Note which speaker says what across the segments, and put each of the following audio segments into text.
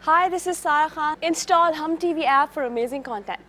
Speaker 1: Hi, this is Sarah Khan. Install Hum TV app for amazing content.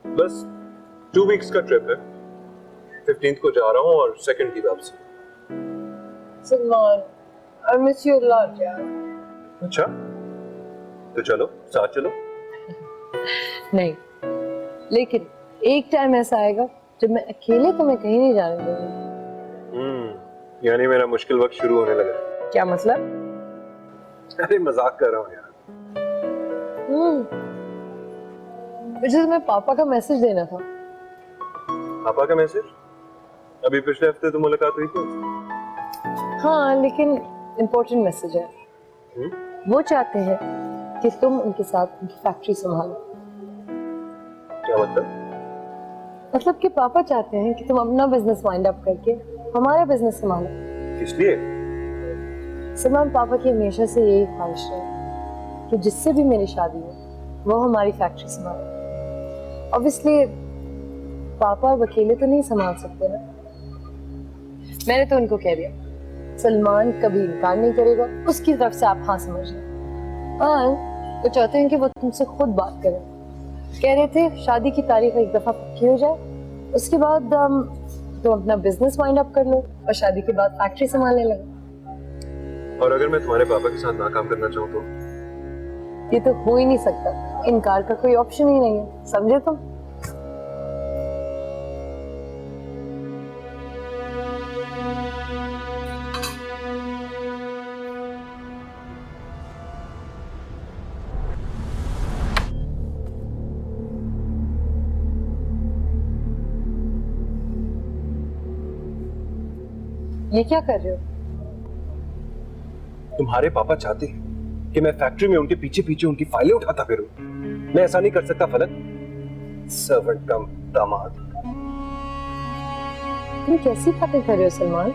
Speaker 2: बस 2 weeks का trip है। 15th को जा रहा हूँ और 2nd की वापसी।
Speaker 3: Salman, I miss you a lot यार।
Speaker 2: अच्छा, तो चलो साथ चलो।
Speaker 3: नहीं, लेकिन एक टाइम ऐसा आएगा जब मैं अकेले तुम्हें कहीं नहीं जाने दूंगी।
Speaker 2: यानी मेरा मुश्किल वक्त शुरू होने लगा।
Speaker 3: क्या मतलब?
Speaker 2: अरे मजाक कर रहा हूँ यार।
Speaker 3: मुझे तुम्हें पापा का मैसेज देना था।
Speaker 2: पापा का मैसेज? अभी पिछले हफ्ते तो मुलाकात हुई थी।
Speaker 3: हाँ, लेकिन इम्पोर्टेंट मैसेज है। वो चाहते हैं कि तुम उनके साथ उनकी फैक्ट्री संभालो।
Speaker 2: क्या मतलब?
Speaker 3: मतलब कि पापा चाहते हैं कि तुम अपना बिजनेस वाइंड अप करके हमारा बिजनेस संभालो।
Speaker 2: किस लिए?
Speaker 3: सलमान, पापा की हमेशा से यही ख्वाहिश है कि जिससे भी मेरी शादी हो वो हमारी फैक्ट्री संभाले। ऑब्वियसली पापा अब अकेले तो नहीं संभाल सकते ना। मैंने तो उनको कह दिया सलमान कभी इनकार नहीं करेगा, उसकी तरफ से आप हाँ समझना। हाँ, वो चाहते हैं कि वो तुमसे खुद बात करें। कह रहे थे शादी की तारीख एक दफा पक्की हो जाए, उसके बाद तुम अपना बिजनेस वाइंड अप कर लो और शादी के बाद फैक्ट्री संभालने लगे।
Speaker 2: और अगर मैं तुम्हारे पापा के साथ नाकाम करना चाहूँ तो?
Speaker 3: ये तो हो ही नहीं सकता, इनकार का कोई ऑप्शन ही नहीं है, समझे तुम? ये क्या कर रहे हो?
Speaker 2: तुम्हारे पापा चाहते हैं कि मैं फैक्ट्री में उनके पीछे पीछे उनकी फाइलें उठाता फिरूं। मैं ऐसा नहीं कर सकता फलक। सर्वेंट कम दामाद।
Speaker 3: तुम कैसी बातें कर रहे हो सलमान?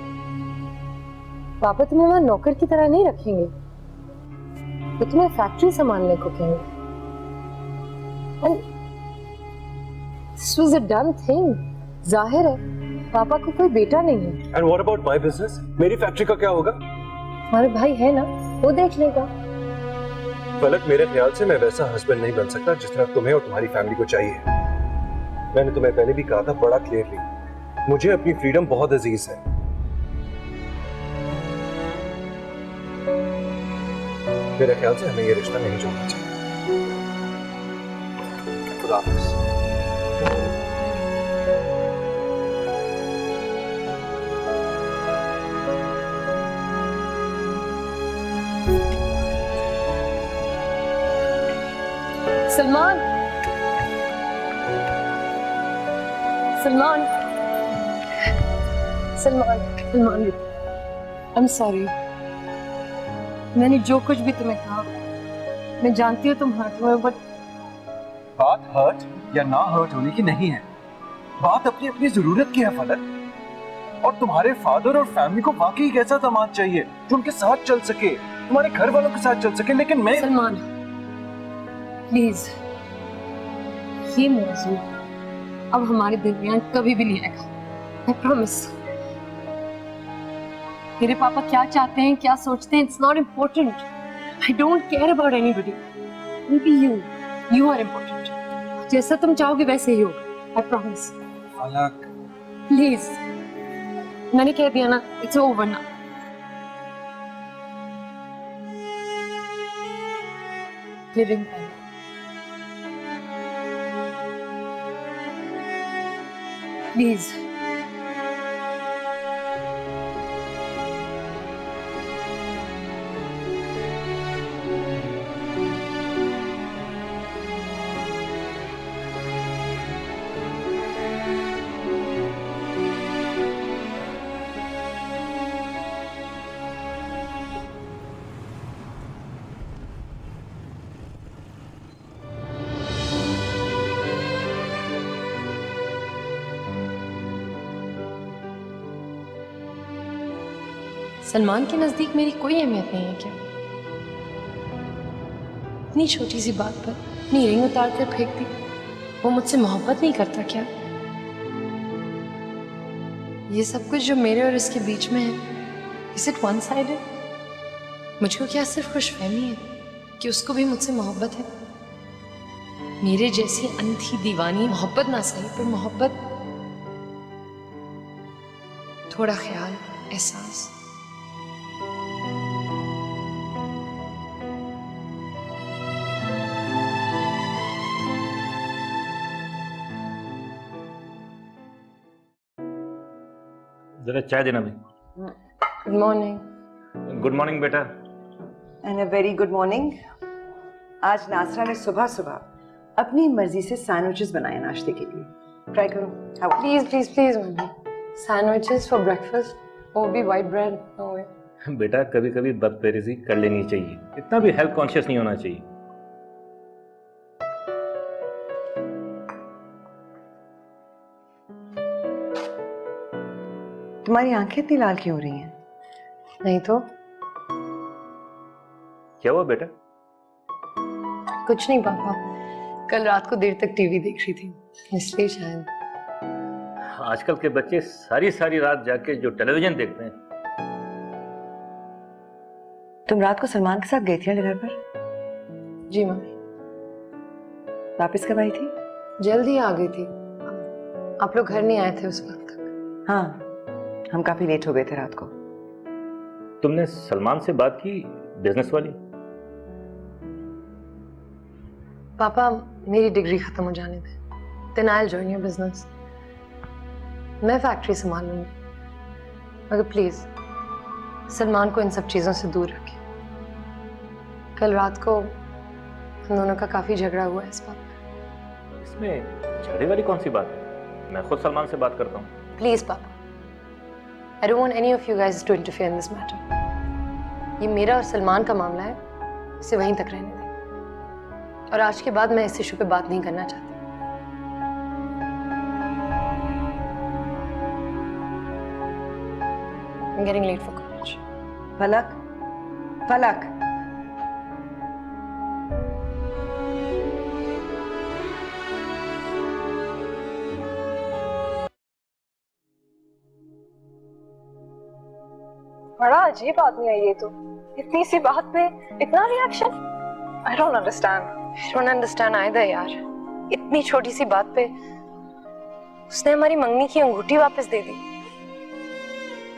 Speaker 3: पापा तुम्हें वहां नौकर की तरह नहीं रखेंगे, वो तुम्हें फैक्ट्री संभालने को कहेंगे। This was a done thing। जाहिर है पापा को कोई बेटा नहीं है।
Speaker 2: And what about my business? मेरी फैक्ट्री का क्या होगा?
Speaker 3: तुम्हारे भाई है ना, वो देख लेगा।
Speaker 2: फलक, मेरे ख्याल से मैं वैसा हस्बैंड नहीं बन सकता जिस तरह तुम्हें और तुम्हारी फैमिली को चाहिए। मैंने तुम्हें पहले भी कहा था बड़ा क्लियरली, मुझे अपनी फ्रीडम बहुत अजीज है। मेरे ख्याल से हमें ये रिश्ता नहीं जोड़ना चाहिए। खुदा हाफिज़।
Speaker 3: Salman, Salman, Salman, Salman, I am sorry. मैंने जो कुछ भी तुम्हें कहा, मैं जानती हूँ तुम हर्ट हुए, बट
Speaker 2: बात हर्ट या ना हर्ट होने की नहीं है। बात अपनी अपनी जरूरत की है फलक। और तुम्हारे फादर और फैमिली को वाकई एक ऐसा दामाद चाहिए जो उनके साथ चल सके, तुम्हारे घर वालों के साथ चल सके। लेकिन मैं
Speaker 3: सलमान, प्लीज, ये मौजूद अब हमारे दरमियान कभी भी नहीं आएगा। I promise. मेरे पापा क्या चाहते हैं, क्या सोचते हैं, it's not important. I don't care about anybody. Maybe you are important. जैसा तुम चाहोगे वैसे ही होगा. I promise.
Speaker 2: फलक,
Speaker 3: प्लीज, मैंने कह दिया ना, it's over now. Living time. Please. Salman के नजदीक मेरी कोई अहमियत नहीं है क्या? इतनी छोटी सी बात पर अपनी रिंग उतार कर फेंक दी. वो मुझसे मोहब्बत नहीं करता क्या? ये सब कुछ जो मेरे और इसके बीच में है, इज इट वन साइडेड? मुझको क्या सिर्फ खुशफहमी है कि उसको भी मुझसे मोहब्बत है? मेरे जैसी अंधी दीवानी मोहब्बत ना सही, पर मोहब्बत, थोड़ा ख्याल, एहसास.
Speaker 4: जरा चाय देना भाई.
Speaker 3: Good morning.
Speaker 4: गुड मॉर्निंग बेटा.
Speaker 5: And a very good morning. आज नासरा ने सुबह सुबह अपनी मर्जी से सैंडविचेस बनाए नाश्ते के लिए. ट्राई करो.
Speaker 3: Please please please mummy. Sandwiches for breakfast, वो भी व्हाइट ब्रेड? नो वे.
Speaker 4: बेटा कभी कभी बदपरहेजी कर लेनी चाहिए. इतना भी हेल्थ कॉन्शियस नहीं होना चाहिए.
Speaker 5: तुम्हारी आंखें इतनी लाल क्यों हो रही हैं?
Speaker 3: नहीं तो
Speaker 4: क्या हुआ बेटा?
Speaker 3: कुछ नहीं पापा, कल रात को देर तक टीवी देख रही थी, इसलिए शायद.
Speaker 4: आजकल के बच्चे सारी सारी रात जाके जो टेलीविजन देखते हैं.
Speaker 5: तुम रात को सलमान के साथ गई थी डिनर पर?
Speaker 3: जी मम्मी.
Speaker 5: वापस कब आई थी?
Speaker 3: जल्दी आ गई थी. आप लोग घर नहीं आए थे उस वक्त तक.
Speaker 5: हाँ, हम काफी लेट हो गए थे रात को.
Speaker 4: तुमने सलमान से बात की बिजनेस वाली?
Speaker 3: पापा मेरी डिग्री खत्म हो जाने दे, then I will join your business. मैं फैक्ट्री संभाल लूंगी, मगर प्लीज सलमान को इन सब चीजों से दूर रखिए. कल रात को हम दोनों का काफी झगड़ा हुआ है इस बात पर.
Speaker 4: इसमें झगड़े वाली कौन सी बात है? मैं खुद सलमान से बात करता हूँ.
Speaker 3: प्लीज पापा, I don't want any of you guys to interfere in this matter. ये मेरा और सलमान का मामला है, इसे वहीं तक रहने दें. और आज के बाद मैं इस इशू पे बात नहीं करना चाहती. I'm getting late for college.
Speaker 5: फलक, फलक.
Speaker 1: बड़ा अजीब आदमी है ये तो. इतनी सी बात पे इतना reaction. I don't understand.
Speaker 3: I don't understand either यार. इतनी छोटी सी बात पे उसने हमारी मंगनी की अंगूठी वापस दे दी.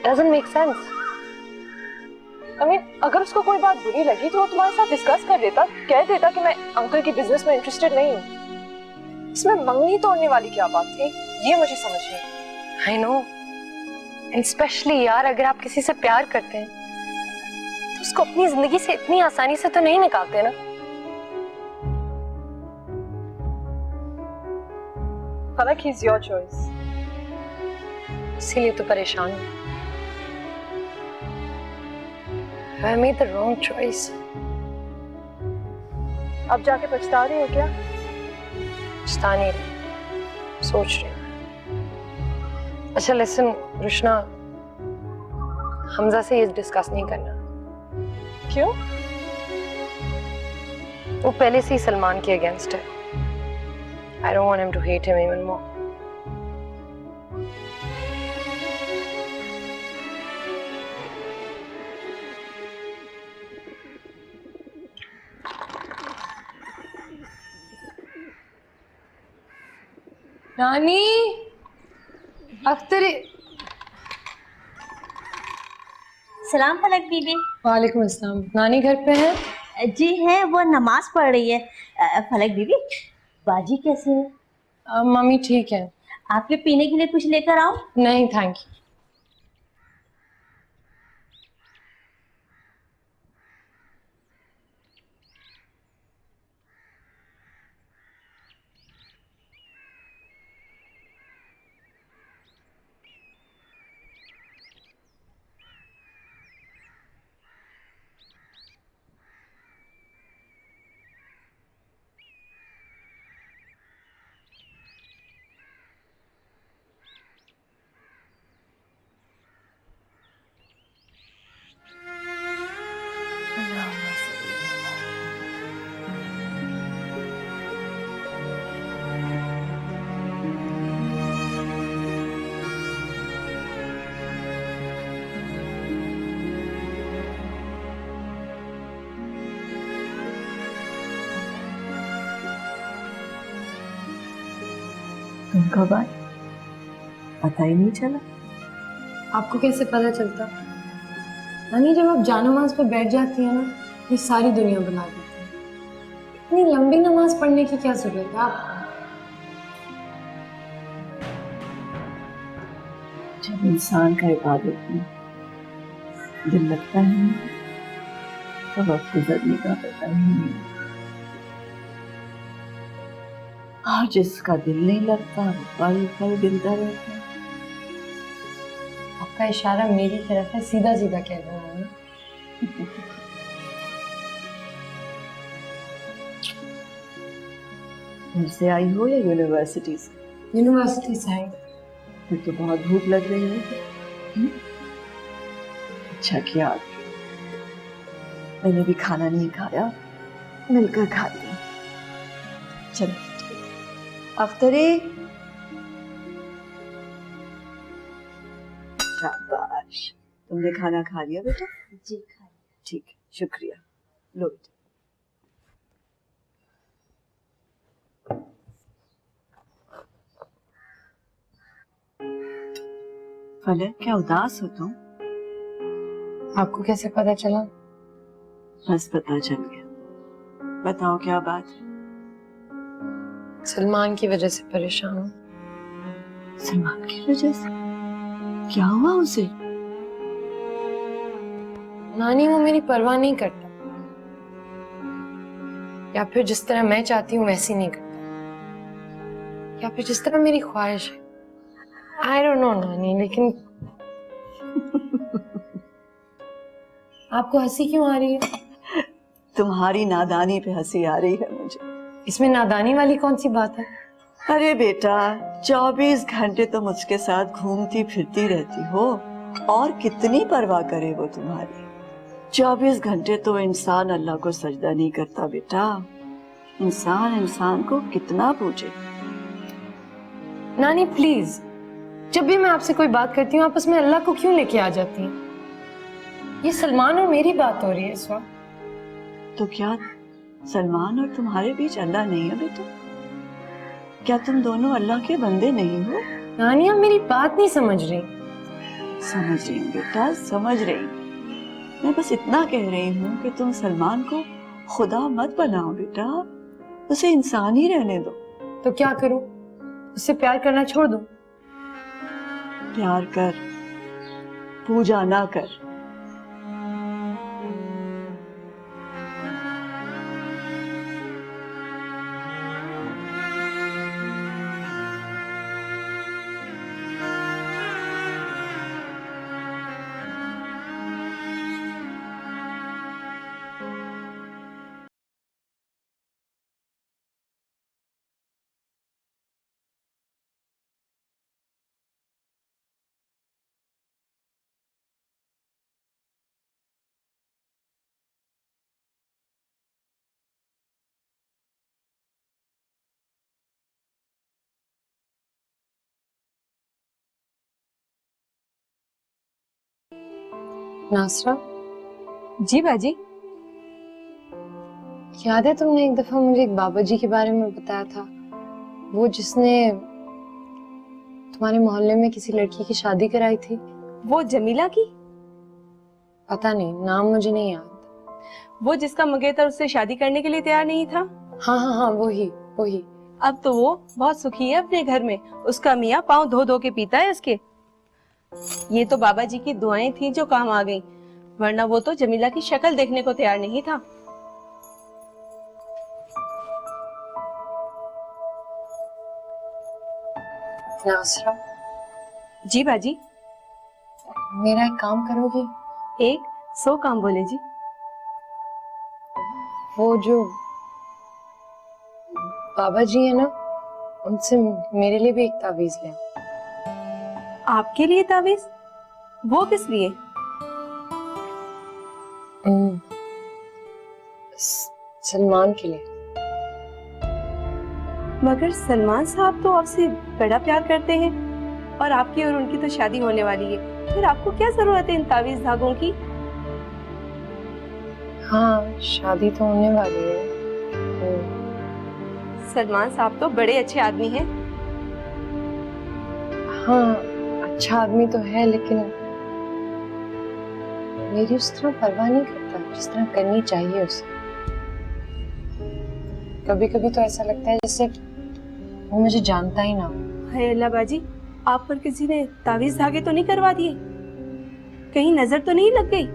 Speaker 3: Doesn't make sense.
Speaker 1: I mean, अगर उसको कोई बात बुरी लगी तो वो तुम्हारे साथ डिस्कस कर देता, कह देता कि मैं अंकल की बिजनेस में इंटरेस्टेड नहीं हूँ. इसमें मंगनी तोड़ने वाली क्या बात थी, ये मुझे समझ नहीं.
Speaker 3: I know. And especially यार, अगर आप किसी से प्यार करते हैं तो उसको अपनी जिंदगी से इतनी आसानी से तो नहीं निकालते ना.
Speaker 1: फलक, he's your choice.
Speaker 3: इसीलिए तो परेशान हूँ. I made the wrong choice.
Speaker 1: अब जाके पछता रही हो क्या?
Speaker 3: पछता नहीं रही, सोच रही हूँ. अच्छा लिसन रुशना, हमजा से ये डिस्कस नहीं करना.
Speaker 1: क्यों?
Speaker 3: वो पहले से ही सलमान के अगेंस्ट है. I don't want him to hate him even more. नानी, अख्तरी।
Speaker 6: सलाम फलक बीबी।
Speaker 3: वालेकुम अस्सलाम। नानी घर पे है?
Speaker 6: जी है, वो नमाज पढ़ रही है। फलक बीबी, बाजी कैसी है?
Speaker 3: मम्मी ठीक है।
Speaker 6: आपके पीने के लिए कुछ लेकर आऊं?
Speaker 3: नहीं थैंक यू।
Speaker 5: तुम कब आए? पता ही नहीं चला।
Speaker 3: आपको कैसे पता चलता? नानी, जब आप जानमाज पे बैठ जाती है ना, ये सारी दुनिया बुला देती है। इतनी लंबी नमाज पढ़ने की क्या जरूरत है? आप
Speaker 5: जब इंसान का इबादत में दिल लगता है तो वक्त गुजरने का पता ही नहीं। और जिसका दिल नहीं लगता वो पल पल गिनता रहता है।
Speaker 3: आपका इशारा मेरी तरफ है, सीधा सीधा कह रहा हूँ।
Speaker 5: घर से आई हो या यूनिवर्सिटी से?
Speaker 3: यूनिवर्सिटी से आई।
Speaker 5: फिर तो बहुत भूख लग रही है। अच्छा किया, मैंने भी खाना नहीं खाया, मिलकर खाते हैं। चलो अख्तरी। शाबाश, तुमने खाना खा लिया बेटा?
Speaker 6: जी खा।
Speaker 5: ठीक है, शुक्रिया। लो बेटा। फलक, क्या उदास हो तुम?
Speaker 3: आपको कैसे पता चला?
Speaker 5: बस पता चल गया। बताओ क्या बात है?
Speaker 3: सलमान की वजह से परेशान हूँ।
Speaker 5: सलमान की वजह से? क्या हुआ उसे?
Speaker 3: नानी, वो मेरी परवाह नहीं करता, या फिर जिस तरह मैं चाहती हूँ वैसी नहीं करता, या फिर जिस तरह मेरी ख्वाहिश है। आई डोंट नो नानी, लेकिन आपको हंसी क्यों आ रही है?
Speaker 5: तुम्हारी नादानी पे हंसी आ रही है मुझे।
Speaker 3: इसमें नादानी वाली कौन सी बात है?
Speaker 5: अरे बेटा, 24 घंटे तुम उसके साथ घूमती फिरती रहती हो, और कितनी परवाह करे वो तुम्हारी। 24 घंटे तो इंसान अल्लाह को सजदा नहीं करता बेटा। इंसान को कितना पूजे।
Speaker 3: नानी प्लीज, जब भी मैं आपसे कोई बात करती हूँ आप उसमें अल्लाह को क्यों लेके आ जाती हैं? ये सलमान और मेरी बात हो रही है इस वक्त।
Speaker 5: तो क्या सलमान और तुम्हारे बीच अल्लाह नहीं है बेटा? क्या तुम दोनों अल्लाह के बंदे नहीं हो?
Speaker 3: नानी, आप मेरी बात नहीं समझ रही।
Speaker 5: समझ रही हूँ बेटा, समझ रही हूँ। मैं बस इतना कह रही हूँ कि तुम सलमान को खुदा मत बनाओ बेटा, उसे इंसान ही रहने दो।
Speaker 3: तो क्या करूं? उससे प्यार करना छोड़ दूं?
Speaker 5: प्यार कर, पूजा ना कर।
Speaker 3: नासरा,
Speaker 7: जी बाजी।
Speaker 3: याद है तुमने एक दफा मुझे एक बाबा जी के बारे में बताया था, वो जिसने तुम्हारे मोहल्ले में किसी लड़की की शादी कराई थी।
Speaker 7: वो जमीला की?
Speaker 3: पता नहीं, नाम मुझे नहीं याद।
Speaker 7: वो जिसका मंगेतर उससे शादी करने के लिए तैयार नहीं था?
Speaker 3: हाँ हाँ हाँ, वही वही।
Speaker 7: अब तो वो बहुत सुखी है अपने घर में। उसका मियाँ पाँव धो धो के पीता है उसके। ये तो बाबा जी की दुआएं थी जो काम आ गई, वरना वो तो जमीला की शक्ल देखने को तैयार नहीं था।
Speaker 3: नासरा,
Speaker 7: जी बाजी।
Speaker 3: मेरा एक काम करोगी?
Speaker 7: एक 100 काम बोले जी।
Speaker 3: वो जो बाबा जी है ना, उनसे मेरे लिए भी एक तावीज ले।
Speaker 7: आपके लिए तावीज? वो किस लिए?
Speaker 3: सलमान के लिए।
Speaker 7: मगर सलमान साहब तो आपसे बड़ा प्यार करते हैं और आपकी और उनकी तो शादी होने वाली है, फिर आपको क्या जरूरत है इन तावीज धागों की?
Speaker 3: हाँ, शादी तो होने वाली है।
Speaker 7: सलमान साहब तो बड़े अच्छे आदमी हैं।
Speaker 3: हाँ, अच्छा आदमी तो है, लेकिन मेरी उस तरह परवाह नहीं करता जिस तरह करनी चाहिए उसे। कभी कभी तो ऐसा लगता है जैसे वो मुझे जानता ही ना हो।
Speaker 7: हाय अल्लाह बाजी, आप पर किसी ने तावीज धागे तो नहीं करवा दिए? कहीं नजर तो नहीं लग गई?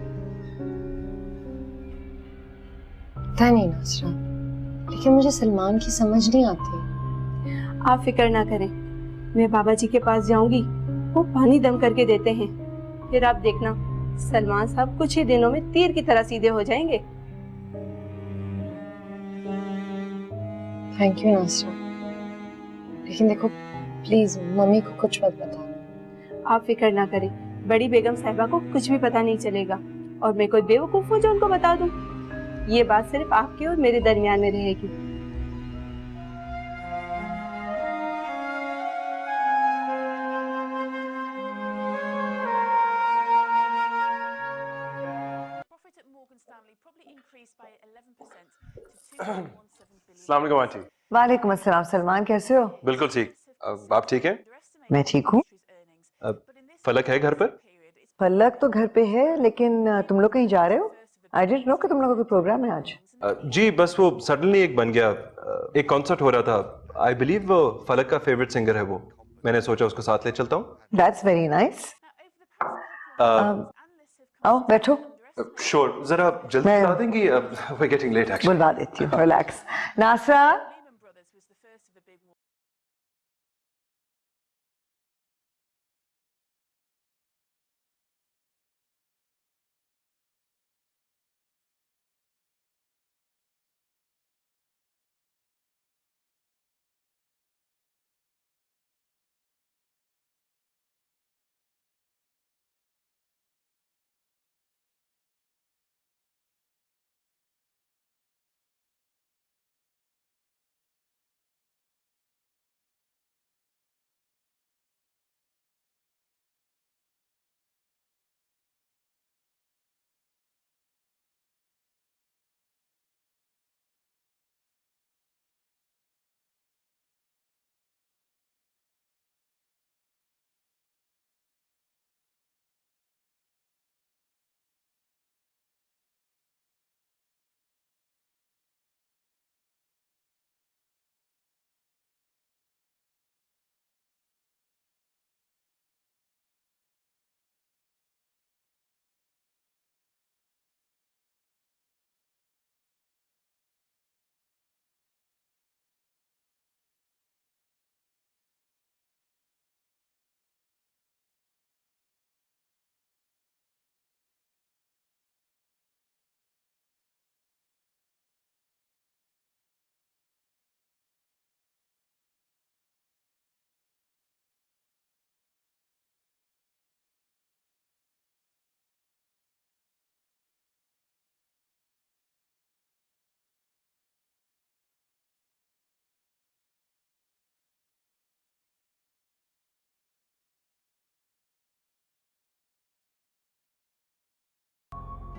Speaker 3: पता नहीं नासरा, लेकिन मुझे सलमान की समझ नहीं आती।
Speaker 7: आप फिक्र ना करें, मैं बाबा जी के पास जाऊंगी, वो पानी दम करके देते हैं, फिर आप देखना सलमान साहब कुछ ही दिनों में तीर की तरह सीधे हो जाएंगे।
Speaker 3: थैंक यू नासरा, लेकिन देखो प्लीज मम्मी को कुछ मत बताना।
Speaker 7: आप फिक्र ना करें, बड़ी बेगम साहिबा को कुछ भी पता नहीं चलेगा और मैं कोई बेवकूफ हूँ जो उनको बता दूं। ये बात सिर्फ आपके और मेरे दरमियान में रहेगी।
Speaker 8: अस्सलाम वालेकुम आंटी।
Speaker 5: वालेकुम अस्सलाम। सलमान, कैसे हो?
Speaker 8: बिल्कुल ठीक। आप ठीक हैं?
Speaker 5: मैं ठीक हूँ।
Speaker 8: फलक है घर पर?
Speaker 5: पलक तो घर पे है, लेकिन तुम लोग कहीं जा रहे हो? आई डिडंट नो कि तुम लोगों का कोई प्रोग्राम है आज।
Speaker 8: जी बस वो सडनली एक बन गया। एक कॉन्सर्ट हो रहा था। आई बिलीव वो फलक का फेवरेट सिंगर है वो। मैंने सोचा उसको साथ ले चलता हूँ।
Speaker 5: That's very nice. आओ बैठो,
Speaker 8: श्योर, जरा जल्दी
Speaker 5: मैं-
Speaker 8: बता देंगी? We getting late actually.
Speaker 5: बुलवा देती हूँ। रिलैक्स। नासरा,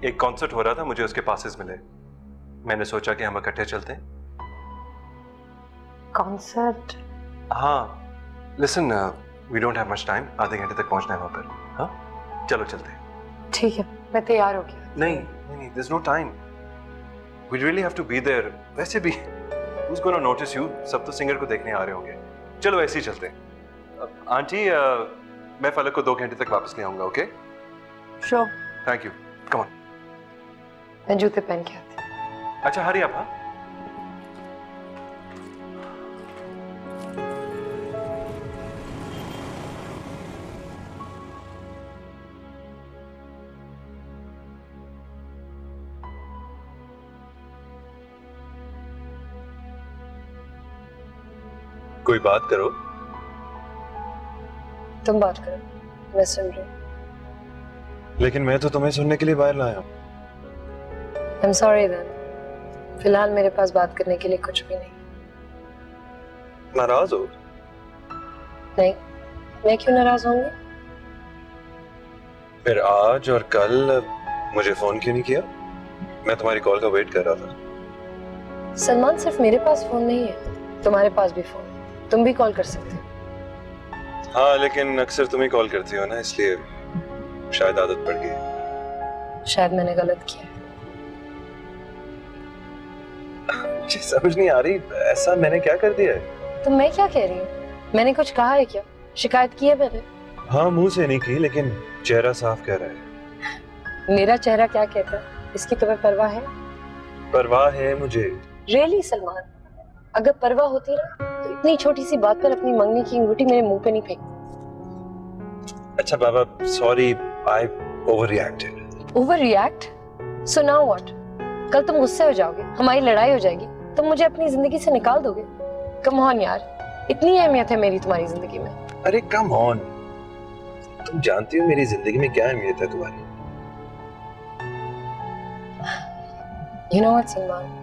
Speaker 8: एक कॉन्सर्ट हो रहा था, मुझे उसके पासेस मिले। मैंने सोचा कि हम इकट्ठे चलते हैं।
Speaker 3: कॉन्सर्ट?
Speaker 8: हाँ listen, we don't have much time, आधे घंटे तक पहुंचना है वहां पर। हाँ चलो चलते हैं।
Speaker 3: ठीक है, मैं तैयार हो गया।
Speaker 8: नहीं नहीं, there is no time, we really have to be there. वैसे भी who's gonna notice you? सब तो सिंगर को देखने आ रहे होंगे। चलो ऐसे ही चलते हैं। आंटी मैं फलक को 2 घंटे तक वापस ले आऊंगा। Okay
Speaker 5: sure.
Speaker 8: Thank you, come on.
Speaker 3: मैं जूते पहन के आती हूँ।
Speaker 8: अच्छा हरी आप। हाँ कोई बात करो।
Speaker 3: तुम बात करो, मैं सुन रही हूँ।
Speaker 8: लेकिन मैं तो तुम्हें सुनने के लिए बाहर लाया हूँ।
Speaker 3: I'm sorry then. फिलहाल मेरे पास बात करने के लिए कुछ भी नहीं।
Speaker 8: नाराज हो?
Speaker 3: नहीं, मैं क्यों नाराज होंगी?
Speaker 8: फिर आज और कल मुझे फोन क्यों नहीं किया? मैं तुम्हारी कॉल का वेट कर रहा था।
Speaker 3: सलमान, सिर्फ मेरे पास फोन नहीं है, तुम्हारे पास भी फोन है। तुम भी कॉल कर सकते हो।
Speaker 8: हाँ लेकिन अक्सर तुम ही कॉल करती हो ना, इसलिए शायद आदत पड़ गई।
Speaker 3: शायद मैंने गलत किया।
Speaker 8: मुझे समझ नहीं आ रही, ऐसा मैंने क्या कर दिया है?
Speaker 3: तो मैं क्या कह रही हूँ? मैंने कुछ कहा है क्या? शिकायत की है मैंने?
Speaker 8: हाँ मुंह से नहीं की, लेकिन चेहरा साफ कह रहा है।
Speaker 3: मेरा चेहरा क्या कहता है, इसकी तुम्हें परवाह है?
Speaker 8: परवाह है मुझे।
Speaker 3: रियली सलमान, अगर परवाह होती ना तो इतनी छोटी सी बात पर अपनी मंगनी की अंगूठी मेरे मुंह पे नहीं फेंकती।
Speaker 8: अच्छा बाबा, sorry, I overreacted.
Speaker 3: Overreact? So now what? कल तुम गुस्से हो जाओगे, हमारी लड़ाई हो जाएगी, तुम मुझे अपनी जिंदगी से निकाल दोगे। कम ऑन यार, इतनी अहमियत है मेरी तुम्हारी जिंदगी में।
Speaker 8: अरे कम ऑन, तुम जानती हो मेरी जिंदगी में क्या अहमियत है तुम्हारी।
Speaker 3: You know what, Salman?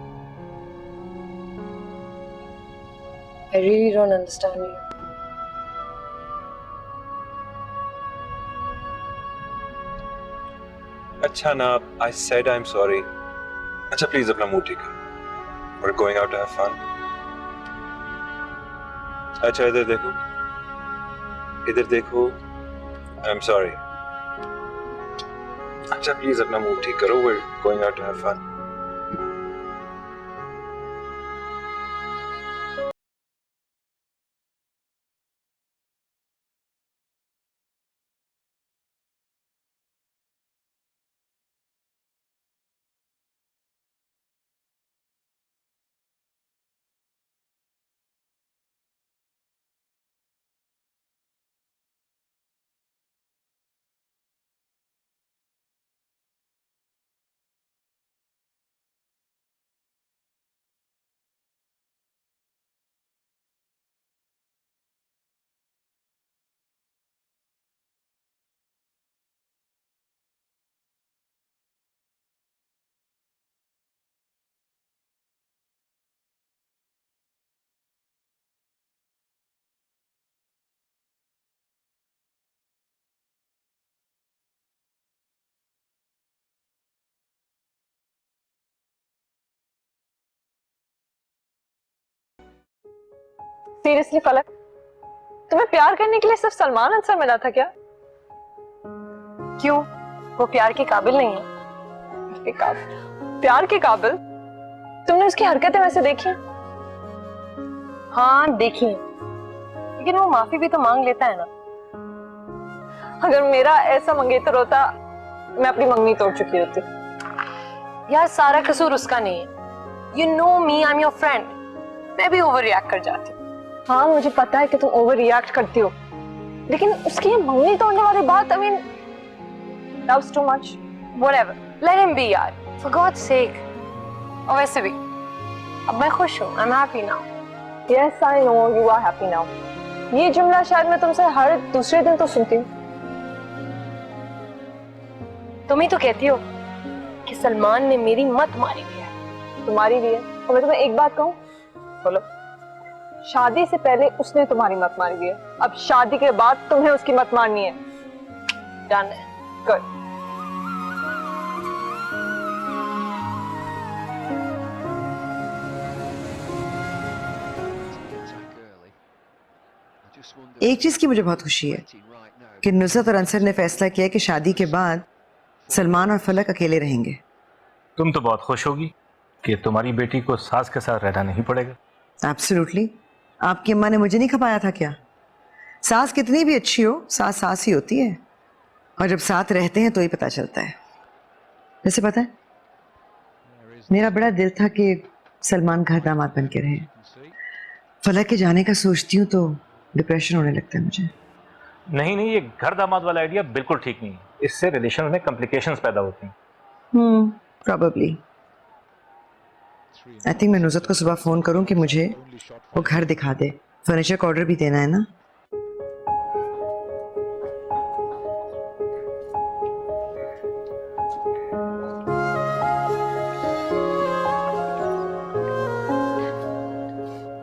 Speaker 3: I really don't understand you.
Speaker 8: अच्छा ना, I said I'm sorry. अच्छा प्लीज अपना मुंह ठीक कर। We're going out to have fun. अच्छा इधर देखो, इधर देखो। I'm sorry. अच्छा प्लीज अपना मुंह ठीक करो। We're going out to have fun.
Speaker 1: Seriously फलक, तुम्हें प्यार करने के लिए सिर्फ सलमान आंसर मिला था क्या? क्यों, वो प्यार के काबिल नहीं है? प्यार के काबिल? तुमने उसकी हरकतें वैसे देखी?
Speaker 3: हाँ देखी, लेकिन वो माफी भी तो मांग लेता है ना।
Speaker 1: अगर मेरा ऐसा मंगेतर होता, मैं अपनी मंगनी तोड़ चुकी होती।
Speaker 3: यार सारा कसूर उसका नहीं है। You know me, I'm your friend. मैं भी ओवर रिएक्ट कर जाती हूँ।
Speaker 1: हाँ मुझे पता है कि तुम ओवर रिएक्ट करती हो, लेकिन उसकी ये मंगनी तोड़ने वाली बात, I mean, loves too much.
Speaker 3: Whatever, let him be यार, for God's sake. और वैसे भी, अब मैं खुश हूँ, I'm happy now.
Speaker 1: Yes, I know you are happy now. ये जुमला शायद मैं तुमसे हर दूसरे दिन तो सुनती हूँ।
Speaker 3: तुम ही तो कहती हो कि सलमान ने मेरी मत मारी भी है।
Speaker 1: तुम्हारी भी है, और मैं तुम्हें एक बात कहूँ, बोलो, शादी से पहले उसने तुम्हारी मत मारी हुई है, अब शादी के बाद तुम्हें उसकी मत मारनी है।
Speaker 3: डन है।
Speaker 1: Good.
Speaker 9: Attack early. I just wonder एक चीज की मुझे बहुत खुशी है कि नुसरत और अंसर ने फैसला किया कि शादी के बाद सलमान और फलक अकेले रहेंगे।
Speaker 4: तुम तो बहुत खुश होगी कि तुम्हारी बेटी को सास के साथ रहना नहीं पड़ेगा।
Speaker 9: एब्सोल्युटली। आपकी अम्मा ने मुझे नहीं खपाया था क्या? सास कितनी भी अच्छी हो, सास सास ही होती है, और जब साथ रहते हैं तो ही पता चलता है। वैसे पता है, मेरा बड़ा दिल था कि सलमान घर दामाद बन के रहे। फलक के जाने का सोचती हूँ तो डिप्रेशन होने लगता है मुझे।
Speaker 4: नहीं नहीं, ये घर दामाद वाला आइडिया बिल्कुल ठीक नहीं है। इससे रिलेशन में कॉम्प्लिकेशंस पैदा होती हैं।
Speaker 9: प्रॉबेबली। आई थिंक मैं नुसरत को सुबह फोन करूं कि मुझे वो घर दिखा दे। फर्नीचर का ऑर्डर भी देना है ना।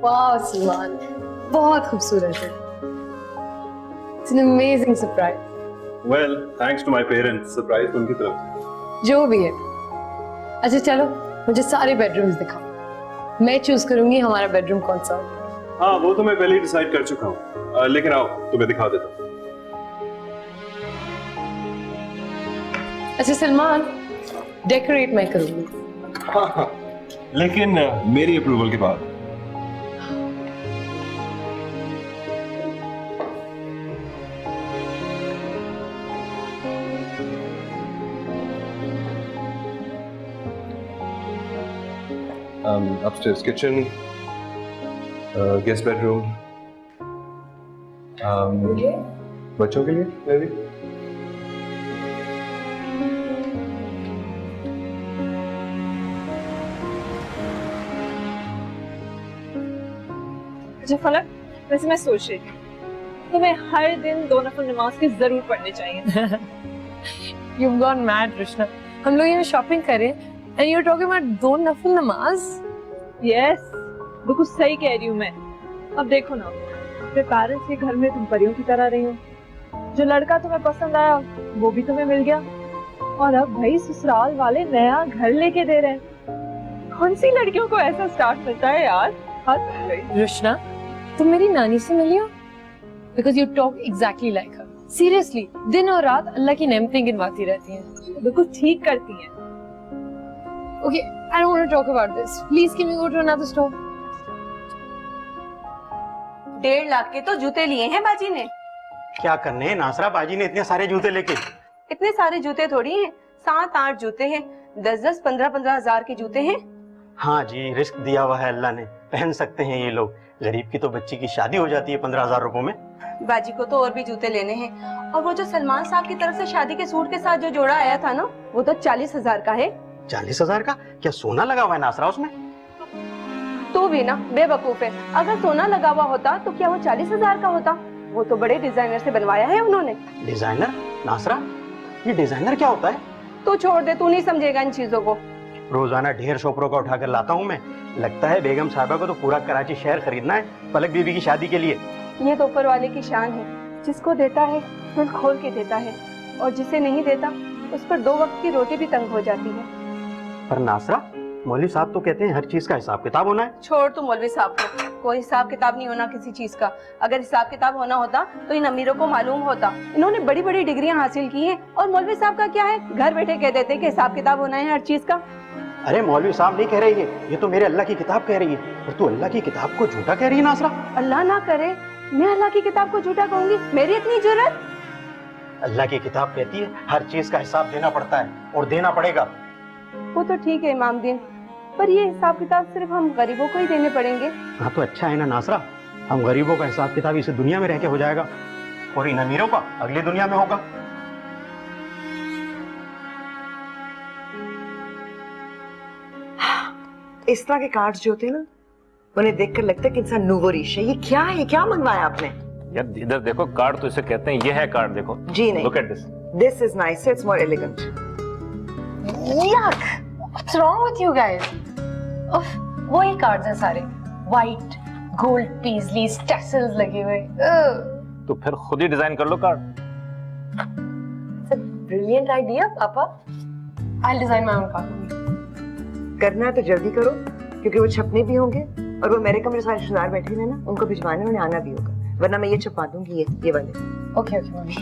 Speaker 3: वाह सलमान, बहुत खूबसूरत है। It's an amazing surprise.
Speaker 8: Well, thanks to my parents, surprise उनकी तरफ से।
Speaker 3: जो भी है। अच्छा चलो, मुझे सारे बेडरूम्स दिखाओ। मैं चूज करूंगी हमारा बेडरूम कौन सा होगा।
Speaker 8: हाँ, वो तो मैं पहले ही डिसाइड कर चुका हूँ, लेकिन आओ तुम्हें दिखा देता हूँ।
Speaker 3: अच्छा सलमान, डेकोरेट मैं करूंगी।
Speaker 8: हाँ, लेकिन मेरी अप्रूवल के बाद। Upstairs kitchen, guest bedroom, बच्चों के लिए maybe।
Speaker 1: अच्छा फलक, वैसे मैं सोच रही थी तुम्हें हर दिन 2 नफल नमाज के जरूर पढ़ने चाहिए।
Speaker 3: You've gone mad, Rishna. हम लोग यहाँ शॉपिंग करें and you're talking about 2 नफल नमाज।
Speaker 1: यस, बिल्कुल सही कह रही हूँ मैं। अब देखो ना, अपने पेरेंट्स के घर में तुम परियों की तरह रही हो, जो लड़का तुम्हें पसंद आया वो भी तुम्हें मिल गया, और अब भाई ससुराल वाले नया घर लेके दे रहे हैं। कौन सी लड़कियों को ऐसा स्टार्ट मिलता है यार, हद हो गई।
Speaker 3: रुशना, तुम मेरी नानी से मिली हो? Because you talk exactly like her. Seriously, दिन और रात अल्लाह की नेमतें गिनवाती रहती हैं।
Speaker 1: बिल्कुल ठीक करती हैं।
Speaker 3: Okay, I don't want to talk about this. Please, can we go to another store?
Speaker 7: 1.5 lakh के तो जूते लिए हैं बाजी ने।
Speaker 10: क्या करने हैं नासरा, बाजी ने इतने सारे जूते लेके?
Speaker 7: इतने सारे जूते थोड़ी हैं, 7-8 जूते हैं, 10-10, 15-15 हजार के जूते हैं।
Speaker 10: हाँ जी, रिस्क दिया हुआ है अल्लाह ने, पहन सकते हैं ये लोग। गरीब की तो बच्ची की शादी हो जाती है 15,000 रुपए में।
Speaker 7: बाजी को तो और भी जूते लेने हैं, और वो जो सलमान साहब की तरफ से शादी के सूट के साथ जो जोड़ा आया था ना, वो तो 40,000 का है।
Speaker 10: 40,000 का? क्या सोना लगा हुआ है नासरा उसमें?
Speaker 7: तू भी ना बेवकूफ है, अगर सोना लगा हुआ होता तो क्या वो 40,000 का होता? वो तो बड़े डिजाइनर से बनवाया है उन्होंने।
Speaker 10: डिजाइनर? नासरा, ये डिजाइनर क्या होता है?
Speaker 7: तू छोड़ दे, तू नहीं समझेगा इन चीजों को।
Speaker 10: रोजाना ढेर शॉपरों का उठाकर लाता हूँ मैं। लगता है बेगम साहबा को तो पूरा कराची शहर खरीदना है फलक बीबी की शादी के लिए।
Speaker 7: ये तो ऊपर वाले की शान है, जिसको देता है दिल खोल के देता है, और जिसे नहीं देता उस पर 2 वक्त की रोटी भी तंग हो जाती है।
Speaker 10: पर नासरा, मौलवी साहब तो कहते हैं हर चीज का हिसाब किताब होना है।
Speaker 7: छोड़ तू मौलवी साहब को, कोई हिसाब किताब नहीं होना किसी चीज का। अगर हिसाब किताब होना होता तो इन अमीरों को मालूम होता। इन्होंने बड़ी बड़ी डिग्रियां हासिल की हैं, और मौलवी साहब का क्या है, घर बैठे कह देते कि हिसाब किताब होना है हर चीज का।
Speaker 10: अरे मौलवी साहब नहीं कह रही है, ये तो मेरे अल्लाह की किताब कह रही है। और तू अल्लाह की किताब को झूठा कह रही है नासरा?
Speaker 7: अल्लाह ना करे मैं अल्लाह की किताब को झूठा कहूंगी, मेरी इतनी जुर्रत?
Speaker 10: अल्लाह की किताब कहती है हर चीज का हिसाब देना पड़ता है, और देना पड़ेगा।
Speaker 7: वो तो ठीक है इमाम दीन, पर ये हिसाब किताब सिर्फ हम गरीबों को ही देने पड़ेंगे।
Speaker 10: हाँ तो अच्छा है ना नासरा, हम गरीबों का हिसाब किताब इस दुनिया में रह के हो जाएगा, और इन अमीरों का अगली दुनिया में होगा।
Speaker 9: इस तरह के कार्ड्स जो होते हैं ना, उन्हें देखकर लगता है कि इंसान नूवो रीश है। ये क्या है? क्या मंगवाया आपने?
Speaker 4: यार इधर देखो, कार्ड तो इसे कहते हैं, ये है कार्ड, देखो।
Speaker 9: जी नहीं।
Speaker 4: Look at this.
Speaker 9: This is nice. It's more elegant.
Speaker 3: Yuck! What's wrong with you guys? उफ, वही कार्ड्स हैं सारे, व्हाइट, गोल्ड पेजलीज, टैसल्स लगे हुए।
Speaker 4: तो फिर खुद ही डिजाइन कर लो card.
Speaker 3: It's a brilliant idea, पापा। I'll design my own card.
Speaker 9: करना है तो जल्दी करो, क्योंकि वो छपने भी होंगे, और वो अमेरिका में जो सारे रिश्तेदार बैठे हुए हैं ना, उनको भिजवाने उन्हें आना भी होगा। वरना मैं ये छुपा दूंगी ये वाले।
Speaker 3: ओके ओके मम्मी,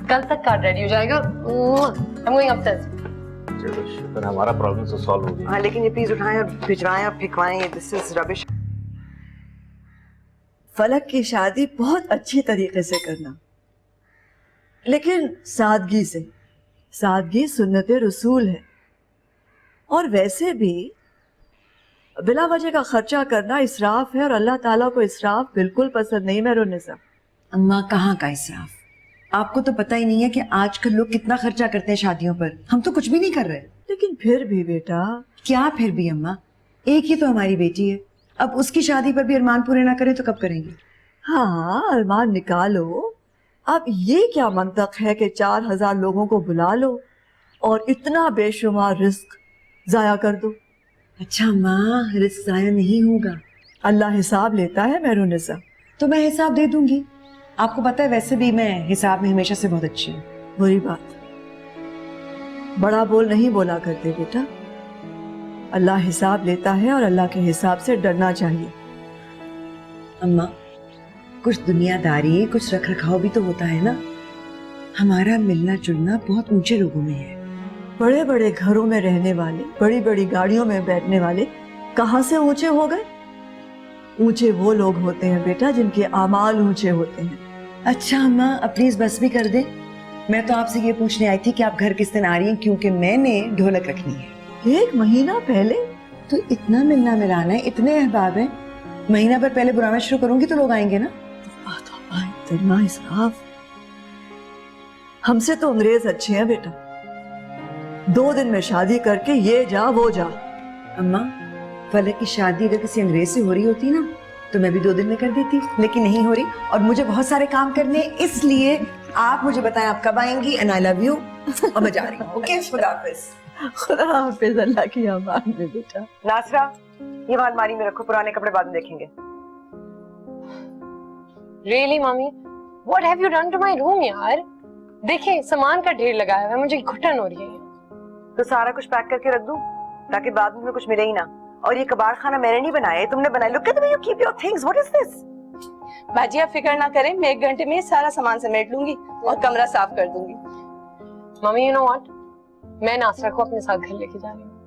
Speaker 3: कल तक कार्ड रेडी हो जाएगा। I am going upstairs.
Speaker 4: चलो शुक्र है, हमारा प्रॉब्लम तो सॉल्व हो गया।
Speaker 9: हाँ लेकिन ये प्लीज उठाएं और भिजवाएं और फेंकवाएं, दिस इज रबिश।
Speaker 5: फलक की शादी बहुत अच्छी तरीके से करना, लेकिन सादगी से। सादगी सुन्नत रसूल है। और वैसे भी बिला वजह का खर्चा करना इसराफ है, और अल्लाह ताला को इसराफ बिल्कुल पसंद नहीं। मेहरुन्निसा,
Speaker 9: अम्मा कहाँ का इसराफ? आपको तो पता ही नहीं है कि आजकल लोग कितना खर्चा करते हैं शादियों पर। हम तो कुछ भी नहीं कर रहे।
Speaker 5: लेकिन फिर भी बेटा।
Speaker 9: क्या फिर भी अम्मा? एक ही तो हमारी बेटी है, अब उसकी शादी पर भी अरमान पूरे ना करें तो कब करेंगे?
Speaker 5: हाँ अरमान निकालो। अब ये क्या मंतक है कि 4000 लोगों को बुला लो और इतना बेशुमार रिस्क जाया कर दो।
Speaker 9: अच्छा माँ, रिस्क जाया नहीं होगा।
Speaker 5: अल्लाह हिसाब लेता है मेहरुन्निसा।
Speaker 9: तो मैं हिसाब दे दूंगी। आपको पता है वैसे भी मैं हिसाब में हमेशा से बहुत अच्छी हूँ।
Speaker 5: बुरी बात, बड़ा बोल नहीं बोला करते बेटा। अल्लाह हिसाब लेता है और अल्लाह के हिसाब से डरना चाहिए।
Speaker 9: अम्मा कुछ दुनियादारी, कुछ रख रखाव भी तो होता है ना। हमारा मिलना जुलना बहुत ऊंचे लोगों में है।
Speaker 5: बड़े बड़े घरों में रहने वाले, बड़ी बड़ी गाड़ियों में बैठने वाले कहाँ से ऊंचे हो गए? ऊंचे वो लोग होते हैं बेटा जिनके आमाल ऊंचे होते हैं।
Speaker 9: अच्छा अम्मा, अब प्लीज बस भी कर दे। मैं तो आपसे ये पूछने आई थी कि आप घर किस दिन आ रही हैं, क्योंकि मैंने ढोलक रखनी है।
Speaker 5: 1 महीना पहले?
Speaker 9: तो इतना मिलना मिलाना है, इतने अहबाब हैं, महीना भर पहले बुलाना शुरू करूंगी तो लोग आएंगे ना।
Speaker 5: इतना इसराफ। हमसे तो अंग्रेज अच्छे हैं बेटा, 2 दिन में शादी करके ये जा वो जा।
Speaker 9: अम्मा फलक की शादी अगर किसी अंग्रेज से हो रही होती ना तो मैं भी 2 दिन में कर देती, लेकिन नहीं हो रही और मुझे बहुत सारे काम करने, इसलिए आप मुझे बताएं आप कब आएंगी। एंड आई लव यू और मैं जा रही हूँ। ओके, खुदा हाफिज।
Speaker 5: खुदा हाफिज, अल्लाह की अमान में बेटा।
Speaker 9: नासरा, ये वहाँ अलमारी में रखो, पुराने कपड़े बाद में देखेंगे।
Speaker 3: रियली मम्मी, what have you done to my room यार? देखिए सामान का ढेर लगाया हुआ है, मुझे घुटन हो रही है।
Speaker 9: तो सारा कुछ पैक करके रख दूं ताकि बाद में कुछ मिले ही ना। और ये कबाड़ खाना मैंने नहीं बनाया, तुमने बनाया। Look at the way you keep your things, what is this?
Speaker 7: बाजी आप फिक्र ना करें, मैं 1 घंटे में सारा सामान समेट लूंगी और कमरा साफ कर दूंगी।
Speaker 3: मम्मी यू नो व्हाट, मैं नासरा को अपने साथ घर लेके जा रही हूँ।